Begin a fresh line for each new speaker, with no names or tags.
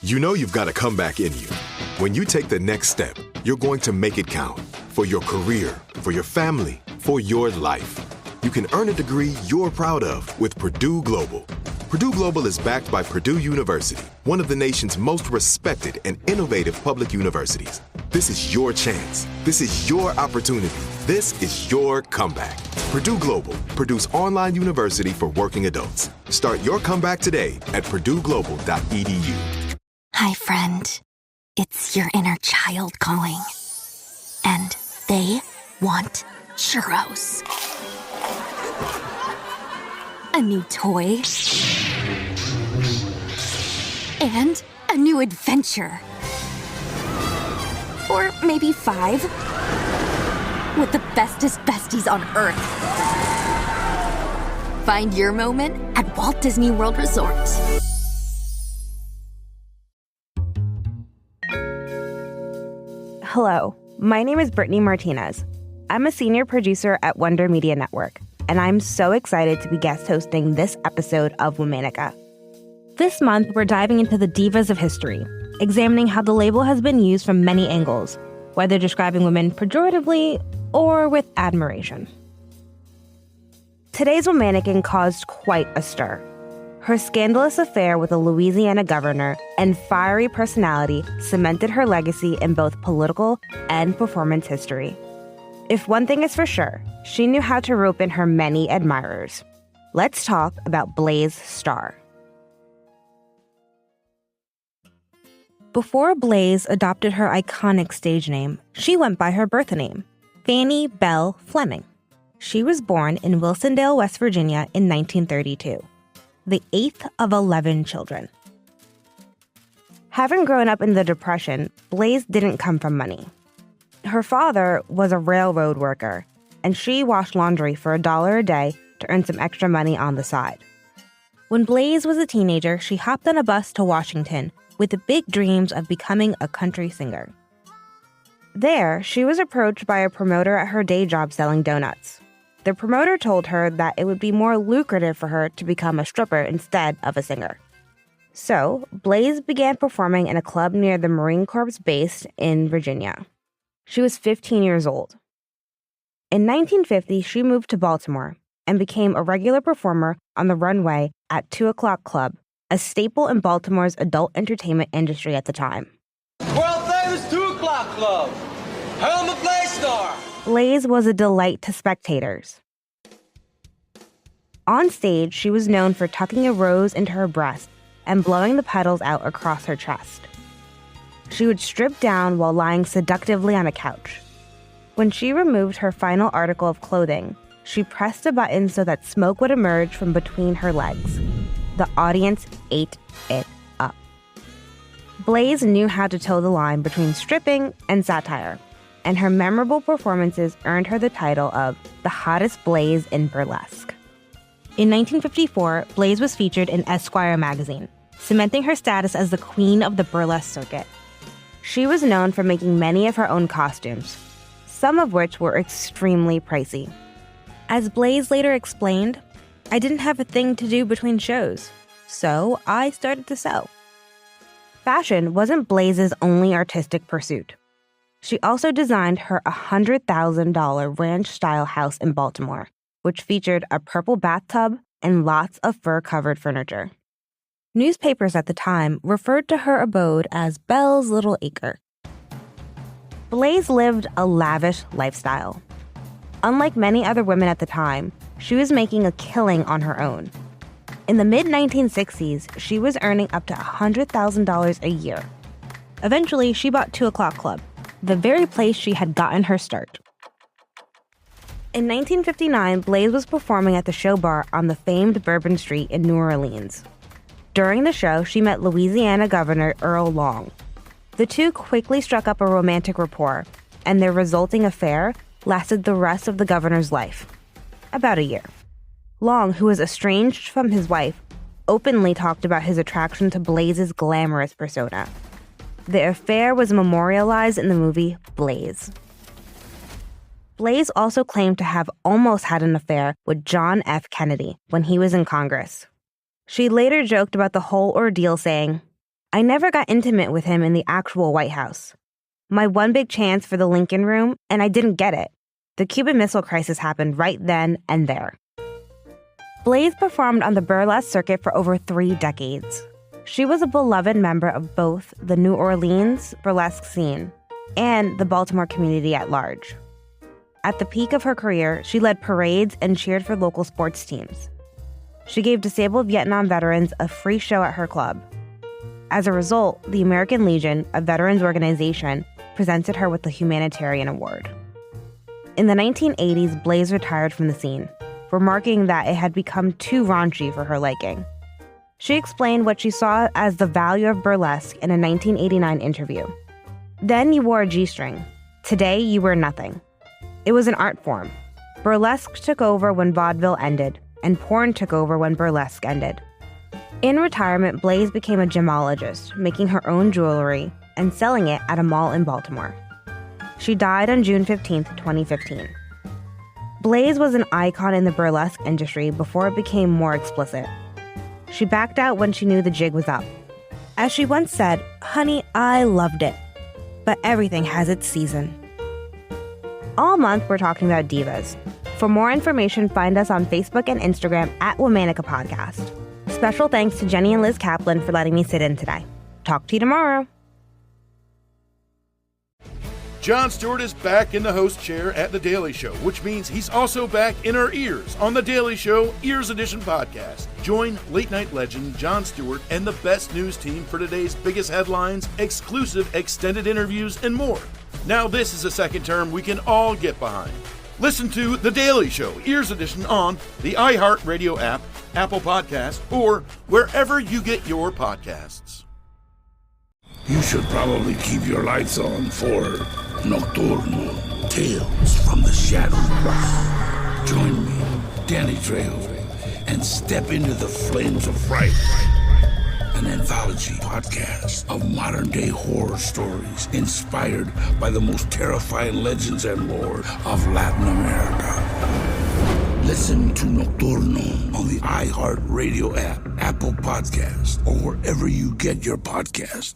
You know you've got a comeback in you. When you take the next step, you're going to make it count. For your career, for your family, for your life. You can earn a degree you're proud of with Purdue Global. Purdue Global is backed by Purdue University, one of the nation's most respected and innovative public universities. This is your chance. This is your opportunity. This is your comeback. Purdue Global, Purdue's online university for working adults. Start your comeback today at purdueglobal.edu.
Hi, friend. It's your inner child calling. And they want churros. A new toy. And a new adventure. Or maybe 5. With the bestest besties on Earth. Find your moment at Walt Disney World Resort.
Hello, my name is Brittany Martinez. I'm a senior producer at Wonder Media Network, and I'm so excited to be guest hosting this episode of Womanica. This month, we're diving into the Divas of history, examining how the label has been used from many angles, whether describing women pejoratively or with admiration. Today's Womanican caused quite a stir. Her scandalous affair with a Louisiana governor and fiery personality cemented her legacy in both political and performance history. If one thing is for sure, she knew how to rope in her many admirers. Let's talk about Blaze Starr. Before Blaze adopted her iconic stage name, she went by her birth name, Fannie Belle Fleming. She was born in Wilsondale, West Virginia in 1932. The 8th of 11 children. Having grown up in the Depression, Blaze didn't come from money. Her father was a railroad worker, and she washed laundry for $1 a day to earn some extra money on the side. When Blaze was a teenager, she hopped on a bus to Washington with the big dreams of becoming a country singer. There, she was approached by a promoter at her day job selling donuts. The promoter told her that it would be more lucrative for her to become a stripper instead of a singer. So, Blaze began performing in a club near the Marine Corps base in Virginia. She was 15 years old. In 1950, she moved to Baltimore and became a regular performer on the runway at 2 O'Clock Club, a staple in Baltimore's adult entertainment industry at the time.
World famous 2 O'Clock Club, home of Blaze Starr.
Blaze was a delight to spectators. On stage, she was known for tucking a rose into her breast and blowing the petals out across her chest. She would strip down while lying seductively on a couch. When she removed her final article of clothing, she pressed a button so that smoke would emerge from between her legs. The audience ate it up. Blaze knew how to toe the line between stripping and satire, and her memorable performances earned her the title of the hottest Blaze in Burlesque. In 1954, Blaze was featured in Esquire magazine, cementing her status as the queen of the burlesque circuit. She was known for making many of her own costumes, some of which were extremely pricey. As Blaze later explained, "I didn't have a thing to do between shows, so I started to sew." Fashion wasn't Blaze's only artistic pursuit. She also designed her $100,000 ranch-style house in Baltimore, which featured a purple bathtub and lots of fur-covered furniture. Newspapers at the time referred to her abode as Belle's Little Acre. Blaze lived a lavish lifestyle. Unlike many other women at the time, she was making a killing on her own. In the mid-1960s, she was earning up to $100,000 a year. Eventually, she bought 2 O'Clock Club, the very place she had gotten her start. In 1959, Blaze was performing at the show bar on the famed Bourbon Street in New Orleans. During the show, she met Louisiana Governor Earl Long. The two quickly struck up a romantic rapport, and their resulting affair lasted the rest of the governor's life. About a year. Long, who was estranged from his wife, openly talked about his attraction to Blaze's glamorous persona. The affair was memorialized in the movie Blaze. Blaze also claimed to have almost had an affair with John F. Kennedy when he was in Congress. She later joked about the whole ordeal, saying, I never got intimate with him in the actual White House. My one big chance for the Lincoln Room, and I didn't get it. The Cuban Missile Crisis happened right then and there. Blaze performed on the burlesque circuit for over 3 decades. She was a beloved member of both the New Orleans burlesque scene and the Baltimore community at large. At the peak of her career, she led parades and cheered for local sports teams. She gave disabled Vietnam veterans a free show at her club. As a result, the American Legion, a veterans organization, presented her with the Humanitarian Award. In the 1980s, Blaze retired from the scene, remarking that it had become too raunchy for her liking. She explained what she saw as the value of burlesque in a 1989 interview. Then you wore a G-string. Today you wear nothing. It was an art form. Burlesque took over when vaudeville ended, and porn took over when burlesque ended. In retirement, Blaze became a gemologist, making her own jewelry and selling it at a mall in Baltimore. She died on June 15, 2015. Blaze was an icon in the burlesque industry before it became more explicit. She backed out when she knew the jig was up. As she once said, "Honey, I loved it, but everything has its season." All month, we're talking about divas. For more information, find us on Facebook and Instagram at Womanica Podcast. Special thanks to Jenny and Liz Kaplan for letting me sit in today. Talk to you tomorrow.
Jon Stewart is back in the host chair at The Daily Show, which means he's also back in our ears on The Daily Show Ears Edition podcast. Join late-night legend Jon Stewart and the best news team for today's biggest headlines, exclusive extended interviews, and more. Now this is a second term we can all get behind. Listen to The Daily Show Ears Edition on the iHeartRadio app, Apple Podcasts, or wherever you get your podcasts.
You should probably keep your lights on for Nocturno, Tales from the Shadows. Join me, Danny Trejo, and step into the flames of fright. An anthology podcast of modern-day horror stories inspired by the most terrifying legends and lore of Latin America. Listen to Nocturno on the iHeartRadio app, Apple Podcasts, or wherever you get your podcasts.